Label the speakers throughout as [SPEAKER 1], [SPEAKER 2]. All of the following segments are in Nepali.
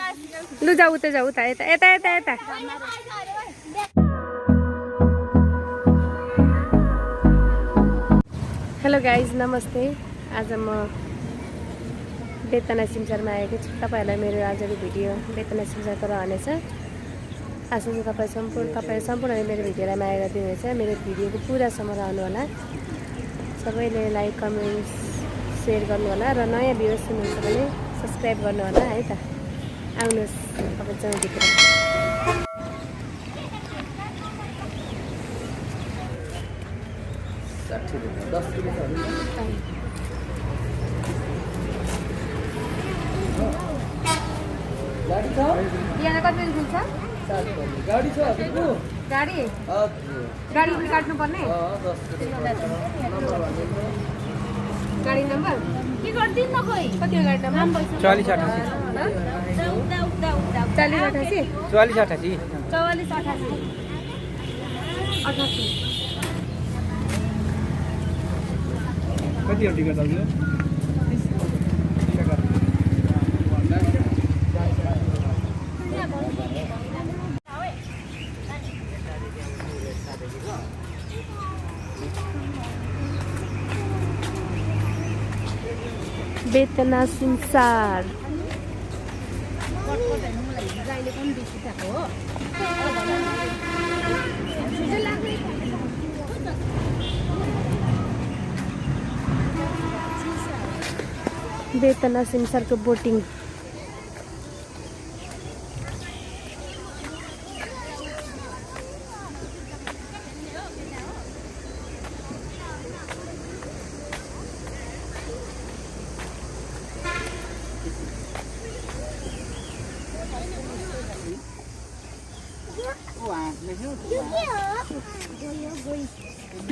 [SPEAKER 1] लु जाऊ उता जाऊ उता यता यता यता यता हेलो गाइज नमस्ते। आज म बेतना सिमसारमा आएको छु। तपाईहरुलाई मेरो आजको भिडियो बेतना सिमसारको रहनेछ। आशा छ तपाईहरु सम्पूर्णले मेरो भिडियोलाई माया गरिदिनुहुन्छ। मेरो भिडियोको पुरासम्म रहनु होला। सबैले लाइक कमेन्ट शेयर गर्नु होला र नयाँ भ्युअर्स हुनुहुन्छ भने सब्स्क्राइब गर्नु होला है त। आउनुहोस् अब जाउँ भित्र।
[SPEAKER 2] गाडी छ
[SPEAKER 1] यहाँ कति बजे खुल्छ?
[SPEAKER 2] गाडी छ हजुरको
[SPEAKER 1] गाडी गाडी पनि काट्नु पर्ने। गाडी नम्बर
[SPEAKER 3] के गर्दिन न खोइ
[SPEAKER 1] कति हो गाडी नम्बर?
[SPEAKER 2] 44
[SPEAKER 1] 40 88
[SPEAKER 2] 44 88
[SPEAKER 1] 44 88 88
[SPEAKER 2] कति हो टिकट हजुर?
[SPEAKER 1] बेतना सिमसार बेतना सिमसारको बोटिङ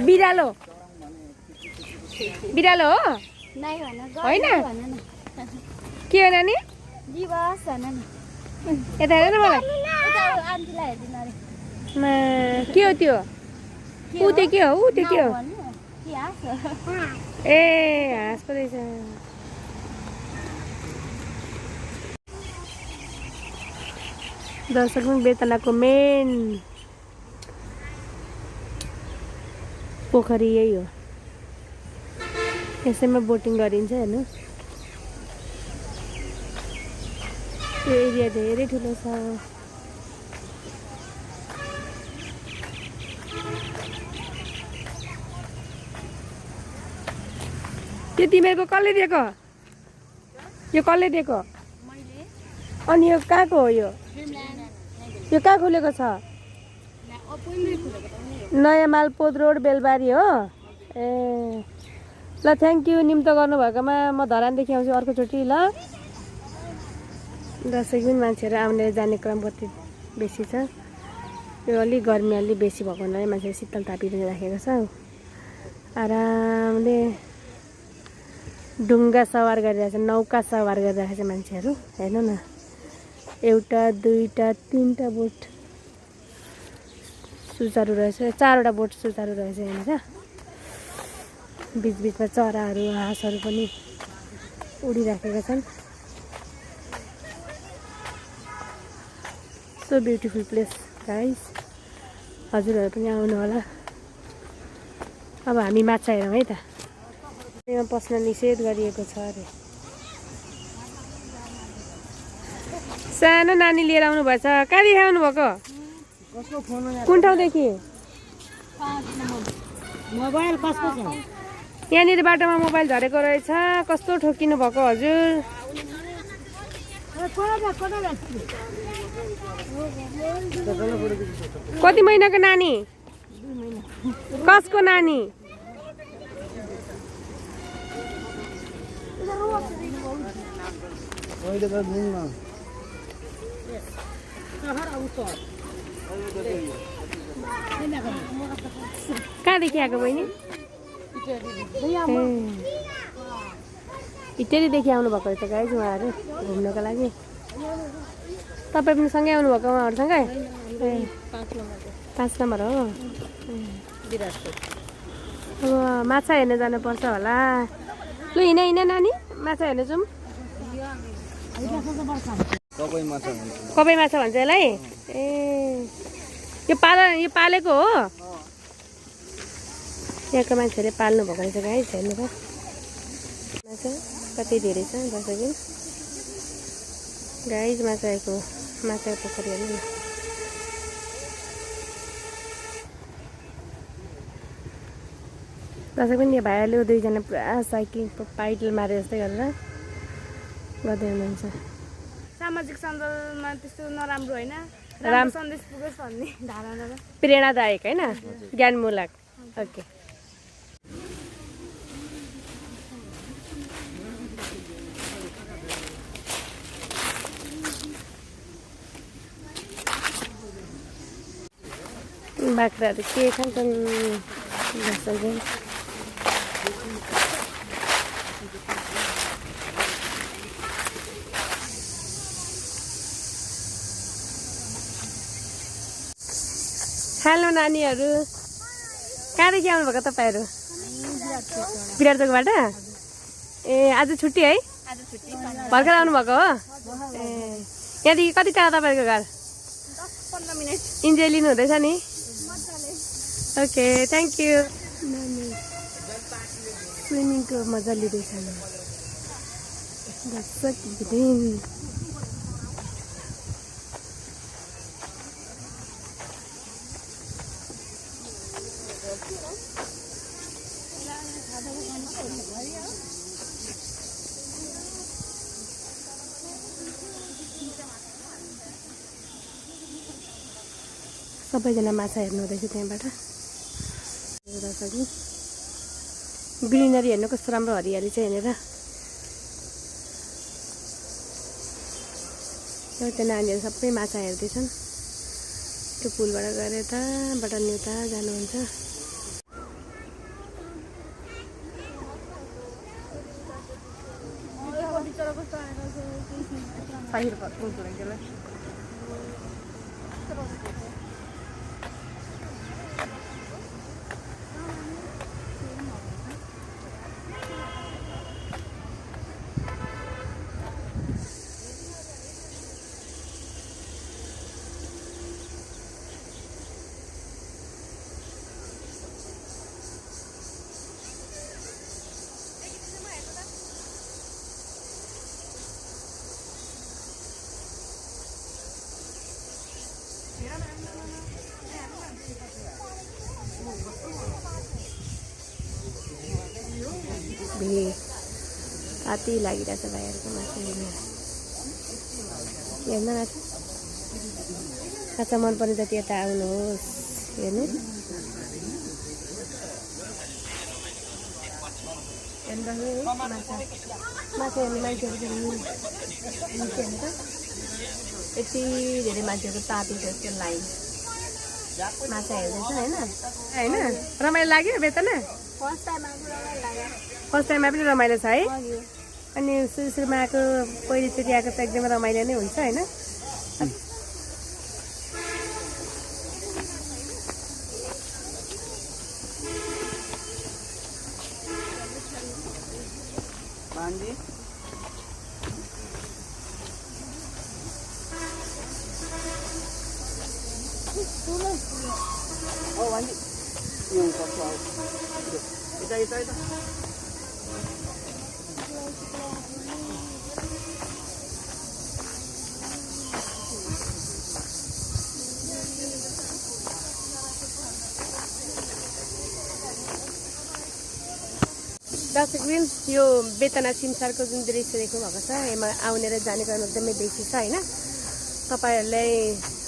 [SPEAKER 1] बिरालो बिरालो हो होइन के हो नानी? यता हेर न मलाई के हो त्यो? ऊ त्यो के हो? ऊ त्यो के हो? ए हाँस पो रहेछ। दर्शक बेतनाको मेन पोखरी यही हो। यसैमा बोटिङ गरिन्छ हेर्नु। यो एरिया धेरै ठुलो छ। यो तिमीहरूको कसले दिएको? यो कसले दिएको? अनि यो कहाँको हो? यो कहाँ खुलेको छ? नयाँ मालपोत रोड बेलबारी हो। ए ल थ्याङ्क यू निम्तो गर्नुभएकोमा। म धरानदेखि आउँछु अर्कोचोटि ल। दसैँ पनि मान्छेहरू आउने जाने क्रम कति बेसी छ। यो अलिक गर्मी अलिक बेसी भएको हुनाले मान्छेले शीतल तापिराखेको छ। आरामले ढुङ्गा सवार गरिरहेछ, नौका सवार गरिरहेको छ मान्छेहरू। हेर्नु न, एउटा दुईटा तीनटा बोट सुचारू रहेछ। 4वटा बोट सुचारू रहेछ हेर्नु। बिचबिचमा चराहरू हाँसहरू पनि उडिराखेका छन्। So beautiful place guys. हजुरहरू पनि आउनु होला। अब हामी माछा हेरौँ है त। यहाँ पस्न निषेध गरिएको छ अरे। सानो नानी लिएर आउनु भएछ। कहाँदेखि आउनु भएको? कुन ठाउँदेखि?
[SPEAKER 3] मोबाइल कसको छ?
[SPEAKER 1] यहाँनिर बाटोमा मोबाइल झरेको रहेछ। कस्तो ठोकिनु भएको हजुर? कति महिनाको नानी? कसको नानी? कहाँदेखि आएको बहिनी? इटेरीदेखि आउनु भएको रहेछ गाइज उहाँहरू घुम्नको लागि। तपाईँ पनि सँगै आउनुभएको उहाँहरूसँगै? ए 5 नम्बर हो। अब माछा हेर्न जानुपर्छ होला। लु हिँड नानी, माछा हेर्न जाउँ।
[SPEAKER 2] कबै माछा भन्छ
[SPEAKER 1] कबै माछा भन्छ यसलाई ए यो पालेको हो यहाँको मान्छेहरूले पाल्नु भएको रहेछ गाइस हेर्नु त माछा कति धेरै छ दर्शकबिन गाइस माछाको पोखरी हेर्नु न दर्शकबिन यो भाइहरूले दुईजना पुरा साइक्लिङ पाइडल मारे जस्तै गरेर गर्दै हुनुहुन्छ
[SPEAKER 3] सामाजिक सञ्जालमा त्यस्तो नराम्रो होइन सन्देश पुगोस् भन्ने धारणा
[SPEAKER 1] प्रेरणादायक होइन ज्ञानमूलक ओके बाख्राहरू के खान्छन् दर्शकबिन हेलो नानीहरू कहाँदेखि आउनुभएको तपाईँहरू विराट चोकबाट ए आज छुट्टी है भर्खर आउनुभएको हो ए यहाँदेखि कति टाढा तपाईँहरूको घर
[SPEAKER 3] 10-15 मिनट
[SPEAKER 1] इन्जोय लिनु हुँदैछ नि ओके थ्याङ्क यू स्विमिङको मजा लिँदैछ दर्शकबिन सबैजना माछा हेर्नु हुँदैछ त्यहाँबाट ग्रिनरी हेर्नु कस्तो राम्रो हरियाली छ हेरेर एउटा नानीहरू सबै माछा हेर्दैछन् त्यो पुलबाट गएर यताबाट नि उता जानुहुन्छ राति लागिरहेछ भाइहरूको माछा हेर्नु हेर्न माछा माछा मनपर्ने जति यता आउनुहोस् हेर्नु माछा हेर्ने मान्छेहरू हेर्नु त यति धेरै मान्छेहरू तातिन्छ त्यो लाइन माछा हेर्दैछ होइन रमाइलो लाग्यो बेतना फर्स्ट टाइममा पनि रमाइलो छ है अनि सुरुमा आएको पहिलोचोटि आएको त एकदमै रमाइलो नै हुन्छ होइन दर्शकबिन यो बेतना सिमसारको जुन दृश्य देख्नु भएको छ यसमा आउने र जाने क्रम एकदमै बेसी छ होइन तपाईँहरूलाई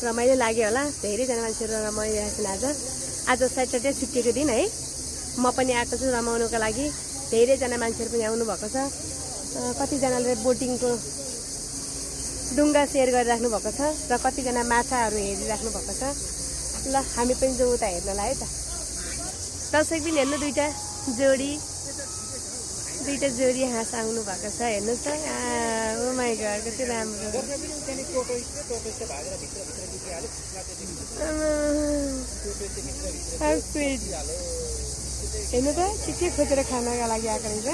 [SPEAKER 1] रमाइलो लाग्यो होला धेरैजना मान्छेहरू रमाइरहेको छन् आज स्याटरडे छुट्टीको दिन है म पनि आएको छु रमाउनुको लागि धेरैजना मान्छेहरू पनि आउनुभएको छ कतिजनाले बोटिङको डुङ्गा सेयर गरिराख्नु भएको छ र कतिजना माछाहरू हेरिराख्नु भएको छ ल हामी पनि जाउँ उता हेर्नलाई है त दर्शकबिन हेर्नु दुईटा जोडी हाँस आउनु भएको छ हेर्नुहोस् त ओ माई गॉड कति राम्रो हेर्नु त के खोजेर खानका लागि आएको रहेछ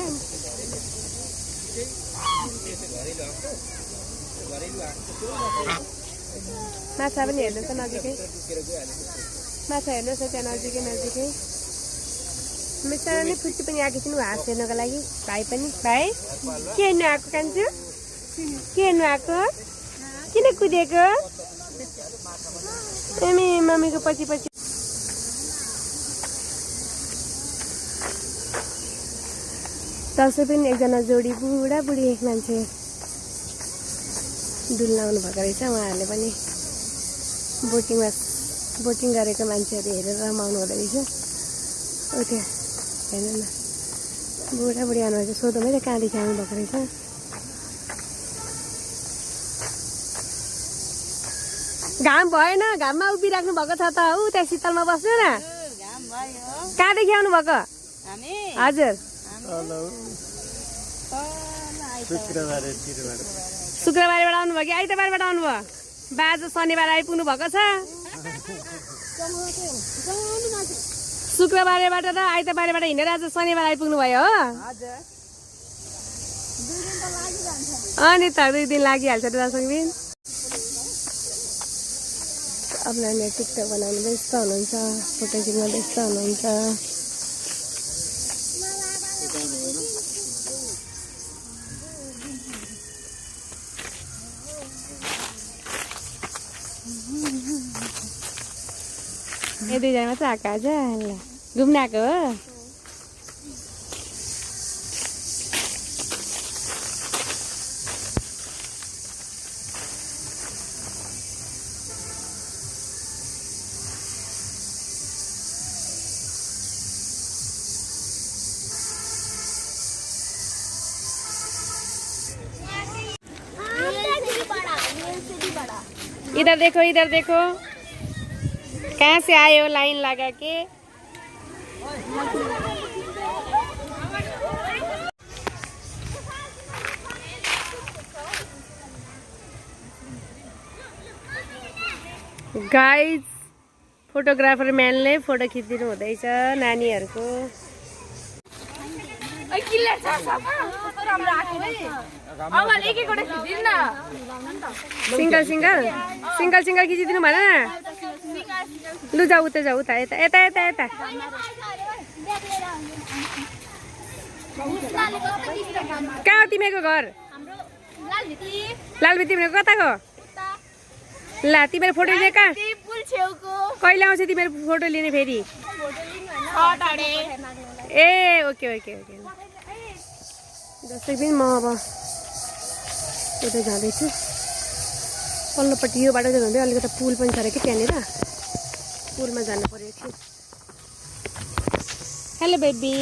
[SPEAKER 1] माछा पनि हेर्नुहोस् त नजिकै माछा हेर्नुहोस् न त्यहाँ नजिकै नजिकै मिसाएर नि फुच्ची पनि आएको थिइन् हाँस हेर्नको लागि भाइ पनि भाइ के हेर्नु आएको कान्छु के हेर्नु आएको किन कुदेको एमी मम्मीको पछि पछि दसैँ पनि एकजना जोडी बुढा बुढी मान्छे डुल्लाउनु भएको रहेछ उहाँहरूले पनि बोटिङ गरेको मान्छेहरू हेरेर रमाउनु हुँदो रहेछ ऊ त्यो हेर्नु न बुढा बुढी आउनुभएको सोधौँ है त कहाँदेखि आउनु भएको रहेछ घाम भएन घाममा उभिराख्नु भएको छ त ऊ त्यहाँ शीतलमा बस्नु न कहाँदेखि आउनु भएको हजुर शुक्रबारबाट आउनुभयो कि आइतबारबाट आउनुभयो बाज शनिबार आइपुग्नु भएको छ शुक्रबारबाट र आइतबारबाट हिँडेर आज शनिबार आइपुग्नु भयो हो अनि त 2 दिन लागिहाल्छ दार्जिलिङ अब नानीहरू टिकटक बनाउनु व्यस्त हुनुहुन्छ फोटो खिच्न व्यस्त हुनुहुन्छ ए 2 जना मात्र आएको आज ल घुम्न आएको हो इधर देखो कहाँ से आए हो लाइन लगा के गाइज फोटोग्राफर म्यानले फोटो खिचिदिनु हुँदैछ नानीहरूको सिंगल खिचिदिनु भन लु जाऊ उता यता कहाँ हो तिमीको घर लालभित्ती भनेको कताको ला तिमीले फोटो लिने कहाँ कहिले आउँछ तिमीले फोटो लिने फेरि ए ओके जस्तै पनि म अब उता जाँदैछु पल्लोपट्टि यो बाटो जाँदै अलिकति पुल पनि छ अरे कि त्यहाँनिर पुलमा जानु पर्यो एकछिन हेलो बेबी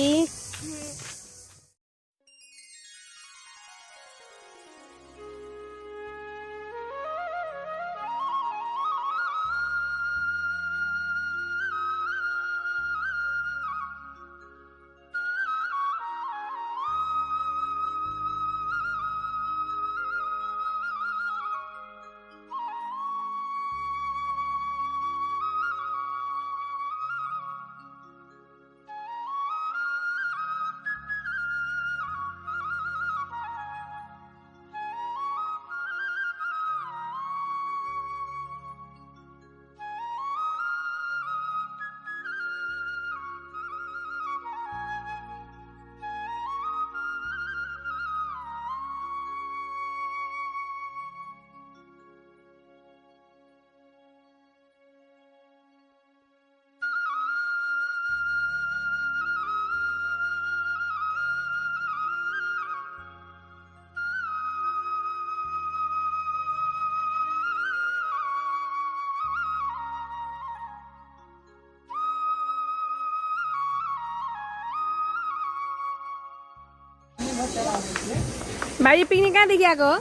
[SPEAKER 1] भाइ पिकनिक कहाँदेखि आएको हो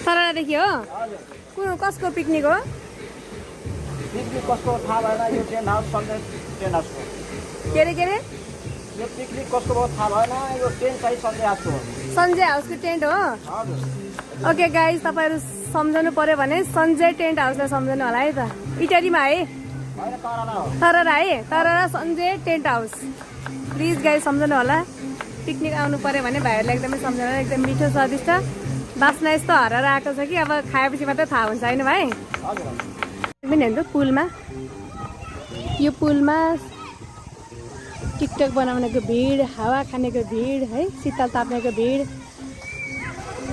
[SPEAKER 1] सररादेखि हो कुन कसको पिकनिक हो
[SPEAKER 2] पिकनिक कसको थाहा भएन यो टेन्ट हाउस
[SPEAKER 1] के अरे
[SPEAKER 2] यो पिकनिक कसको भयो थाहा भएन यो टेन्ट चाहिँ
[SPEAKER 1] सञ्जय हाउसको टेन्ट हो ओके गाइज तपाईँहरू सम्झनु पर्यो भने सञ्जय टेन्ट हाउसलाई सम्झनु होला है त इटरीमा है तररा है तररा Sanjay tent house please guys सम्झनु होला पिकनिक आउनु पर्यो भने भाइहरूलाई एकदमै सम्झनु होला एकदम मिठो स्वादिष्ट बास्ना यस्तो हराएर आएको छ कि अब खाएपछि मात्रै थाहा हुन्छ होइन भाइ?
[SPEAKER 2] हजुर
[SPEAKER 1] पनि हेर्नु पुलमा, यो पुलमा टिकटक बनाउनेको भिड, हावा खानेको भिड है, शीतल ताप्नेको भिड,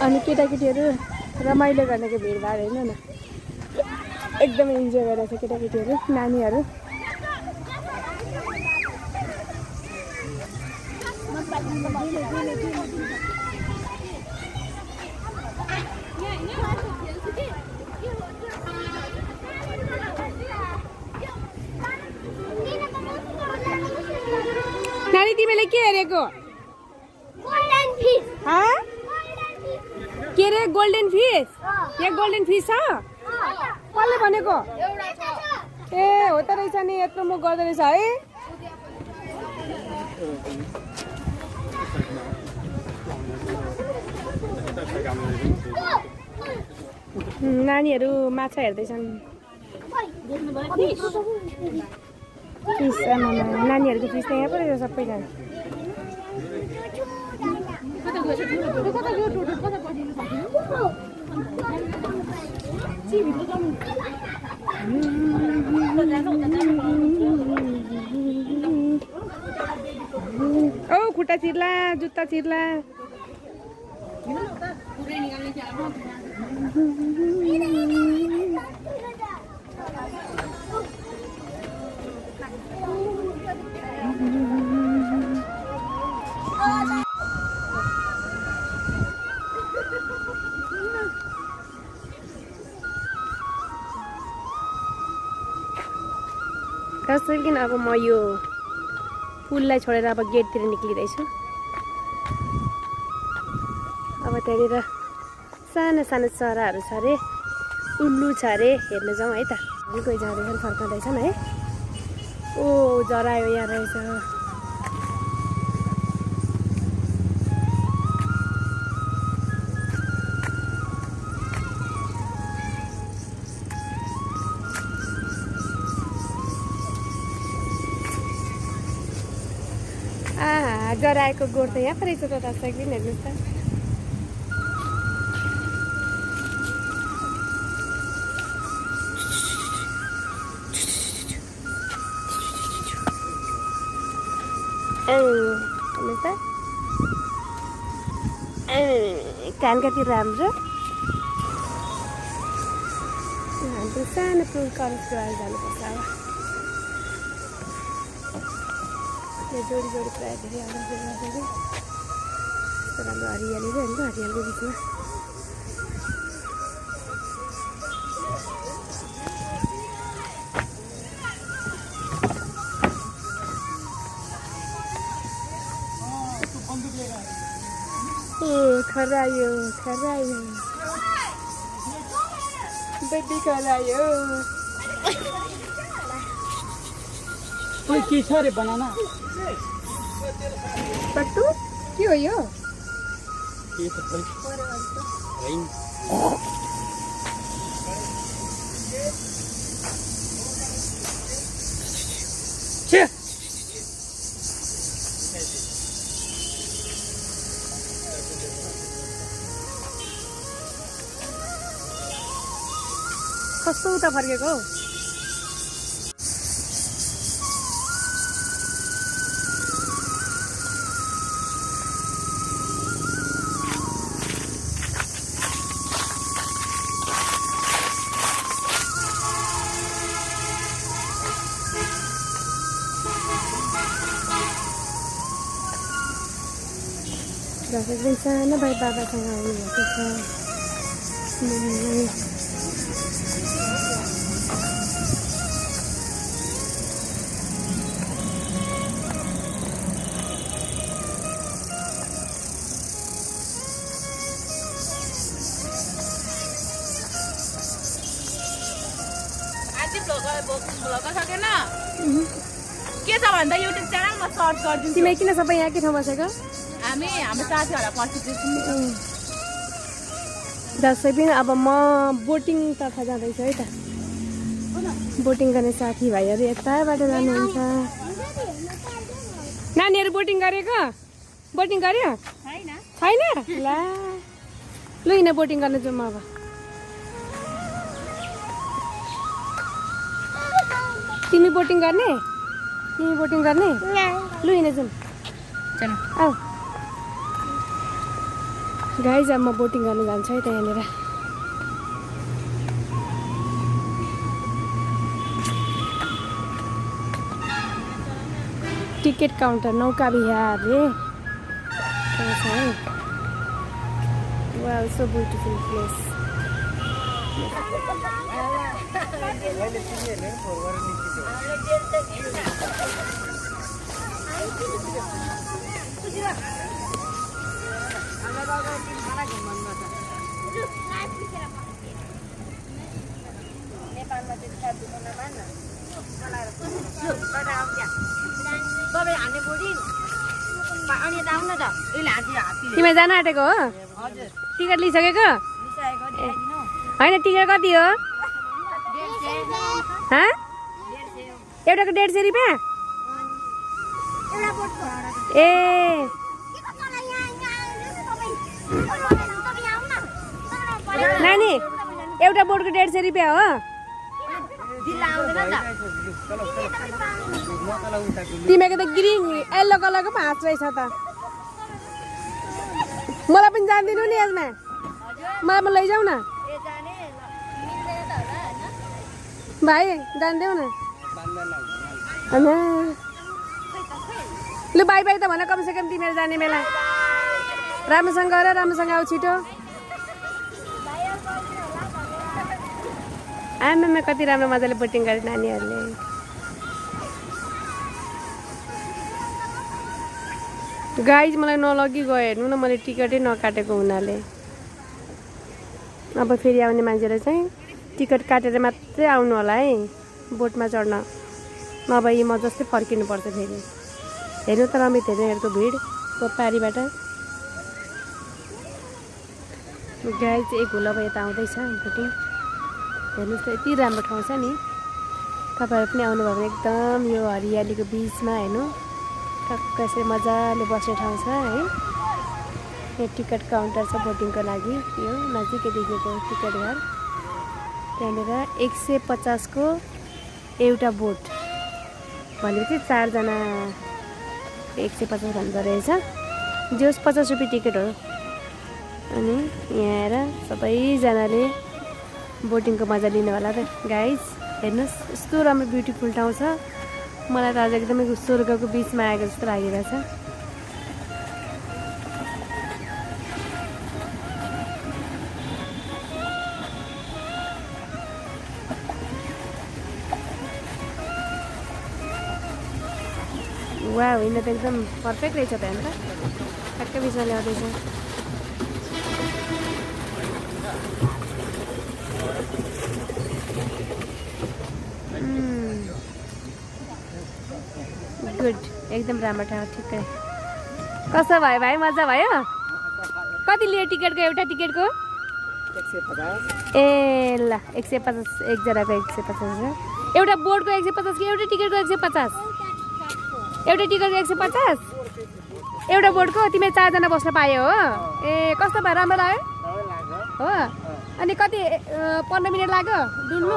[SPEAKER 1] अनि केटाकेटीहरू रमाइलो गर्नेको भिडभाड हेर्नु न। एकदमै इन्जोय गरिरहेको छ केटाकेटीहरू, नानीहरू। नानी तिमीले के हेरेको? के अरे गोल्डन फिस? यहाँ गोल्डन फिस छ? कसले भनेको? ए हो त रहेछ नि, यत्रो मुख गर्दो रहेछ है। नानीहरू माछा हेर्दैछन्। फिस नानीहरूको फिस त यहाँ पो रहेछ सबैजना। ओ खुट्टा चिर्ला, जुत्ता चिर्ला। कसरी अब म यो पुललाई छोडेर अब गेटतिर निक्लिँदैछु। अब त्यहाँनिर सानो सानो चराहरू छ अरे, उल्लु छ अरे, हेर्न जाउँ है त। कोही जाँदैछन्, फर्काउँदैछन् है। ओ जरायो यहाँ रहेछ। जराएको गोड त यहाँ परेछ त साइक्लिन हेर्नुहोस् त। हेर्नुहोस् त कान कति राम्रो। हाम्रो सानो पुल कलेजको आएर जानुपर्छ अब। जोडी जोडी प्रायः धेरै आउँदा यस्तो राम्रो हरियाली र होइन हरियालीको बिचमा। खरायो खरायो बेबी खरायो।
[SPEAKER 2] कोही के छ अरे बनाना
[SPEAKER 1] पट्टु के हो यो?
[SPEAKER 2] के त खै हैन। छे कस्तो उता फर्केको हौ? एकदम सानो भाइ बाबासँग आउनुभएको छ।
[SPEAKER 3] के छ भन्दा युट्युब च्यानलमा सर्च गरिदिन्छु।
[SPEAKER 1] तिमी किन सबै यहाँकै ठाउँ बसेको?
[SPEAKER 3] हामी हाम्रो साथीहरूलाई पर्सिटेसन
[SPEAKER 1] जसै पनि अब म बोटिङतर्फ जाँदैछु है त। बोटिङ गर्ने साथीभाइहरू यताबाट जानुहुन्छ। नानीहरू बोटिङ गरेको? बोटिङ गर्यो? छैन? ला लु हिँड बोटिङ गर्न जाउँ अब तिमी बोटिङ गर्ने लु हिँड जाउँ आऊ गाइज अब म बोटिङ गर्न जान्छु है त यहाँनिर टिकट काउन्टर नौका विहार रे वाउ सो ब्युटिफुल प्लेस तिमी जान आँटेको हो टिकट लिइसकेको होइन टिकट कति हो एउटाको 150 रुपियाँ ए नानी एउटा बोटको 150 रुपियाँ हो तिमीको त ग्रिन येल्लो कलरको पो हाँस रहेछ त मलाई पनि जान्दिनु नि यसमा मलाई पनि लैजाऊ न भाइ जान्देऊ न लु बाई बाई त भन कमसेकम तिमीहरू जाने बेला राम्रोसँग गर राम्रोसँग आऊ छिटो आमामा कति राम्रो मजाले बोटिङ गरे नानीहरूले गाइज मलाई नलगी गयो हेर्नु न मैले टिकटै नकाटेको हुनाले अब फेरि आउने मान्छेले चाहिँ टिकट काटेर मात्रै आउनु होला है बोटमा चढ्न नभए म जस्तै फर्किनुपर्छ फेरि हेर्नु त रमित हेर्नेहरूको भिड पारीबाट गाइज एक हुला भयो यता आउँदैछ बोटिङ हेर्नुहोस् त यति राम्रो ठाउँ छ नि तपाईँहरू पनि आउनुभयो भने एकदम यो हरियालीको बिचमा हेर्नु टक्क यसरी मजाले बस्ने ठाउँ छ है यहाँ टिकट काउन्टर छ बोटिङको लागि यो नजिकै देखेको टिकट घर त्यहाँनिर 150 को एउटा बोट भनेपछि 4 जना 150 भन्दो रहेछ जोस् 50 रुपियाँ टिकट हो अनि यहाँ आएर सबैजनाले बोटिङको मजा लिनु होला त गाइज हेर्नुहोस् यस्तो राम्रो ब्युटिफुल ठाउँ छ मलाई त आज एकदमै स्वर्गको बिचमा आएको जस्तो लागिरहेछ वाह होइन त एकदम पर्फेक्ट रहेछ त हेर्नु त ठ्याक्कै बिचमा ल्याउँदैछ गुड एकदम राम्रो ठाउँ ठिकै कस्तो भयो भाइ मजा भयो कति लियो टिकटको एउटा टिकटको
[SPEAKER 2] 150
[SPEAKER 1] ए ल 150 एकजनाको 150 एउटा बोर्डको 150 कि एउटा टिकटको 150 एउटा टिकटको 150 एउटा बोर्डको तिमी 4 जना बस्न पायो हो ए कस्तो भयो राम्रो लाग्यो हो अनि कति 15 मिनट लाग्यो डुल्नु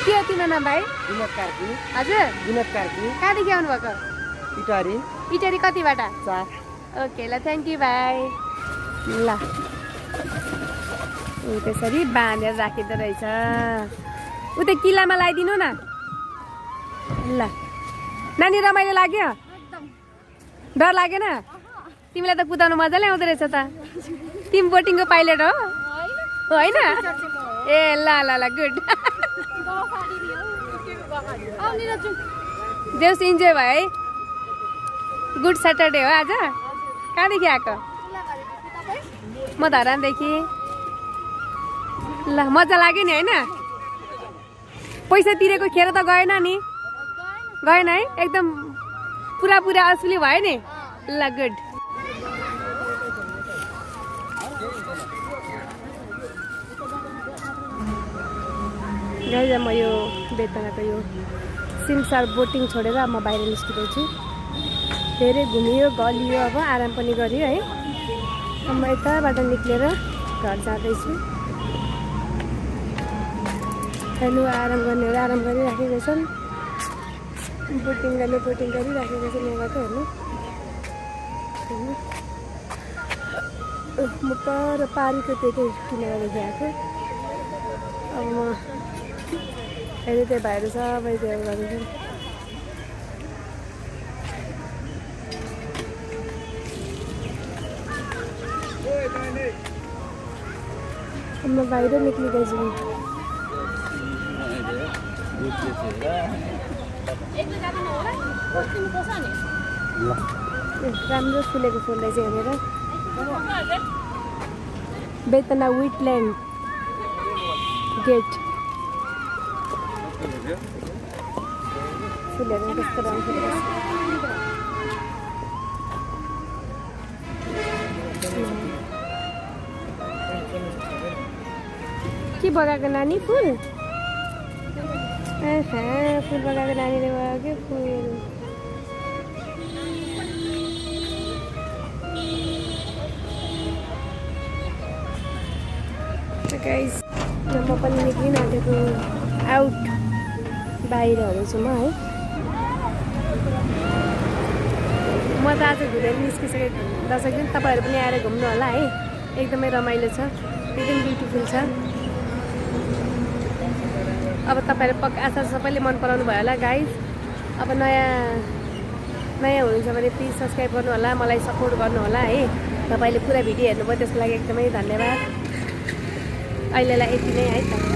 [SPEAKER 1] के हो तिम्रो नाम भाइ
[SPEAKER 2] विनोद कार्की
[SPEAKER 1] हजुर
[SPEAKER 2] विनोद कार्की
[SPEAKER 1] कहाँदेखि आउनुभएको इटरी कतिबाट
[SPEAKER 2] 4
[SPEAKER 1] ओके ल थ्याङ्क यू भाइ ल ऊ त्यसरी बाँधेर राखिँदो रहेछ उतै किल्लामा लगाइदिनु न ल नानी रमाइलो लाग्यो डर लागेन तिमीलाई त कुदाउनु मजाले आउँदो रहेछ त तिमी बोटिङको पाइलट हो होइन ए ल ल ल गुड देउस इन्जोय भयो है गुड स्याटरडे हो आज कहाँदेखि आएको म धरानदेखि ल मजा लाग्यो नि होइन पैसा तिरेको खेर त गएन नि गएन है एकदम पुरा असली भयो नि ल गुड गाइज म यो बेतनाको यो सिमसार बोटिङ छोडेर म बाहिर निस्किँदैछु धेरै घुमियो गलियो अब आराम पनि गऱ्यो है म यताबाट निक्लेर घर जाँदैछु। हेर्नु आराम गर्नेहरू आराम गरिराखेको छन्, बोटिङ गर्ने बोटिङ गरिराखेको छन्। यहाँबाट हेर्नु म पर पारीको त्यो किनारदेखि आएको। अब म हेर्नु त्यो भाइहरू सबै त्यो गर्दैछन्। म बाहिर निक्लिँदैछु। राम्रो फुलेको फुल रहेछ हेरेर। बेतना विटल्यान्ड गेट फुलहरू कस्तो राम्रो फुलेको छ। के बगाएको नानी फुल? फुल बगाएको नानीले बगाएको फुल। गाइस म पनि निक्लिन आँटेको आउट बाहिरहरू छु म है। म त आज घुमेर निस्किसकेको दर्शक दिन तपाईँहरू पनि आएर घुम्नु होला है। एकदमै रमाइलो छ, एकदम ब्युटिफुल छ। अब तपाईँहरू आशा सबैले मन पराउनु भयो होला गाइस। अब नयाँ हुनुहुन्छ भने प्लिज सब्सक्राइब गर्नु होला, मलाई सपोर्ट गर्नु होला है। तपाईँले पुरा भिडियो हेर्नुभयो त्यसको लागि एकदमै धन्यवाद। अहिलेलाई यति नै है त।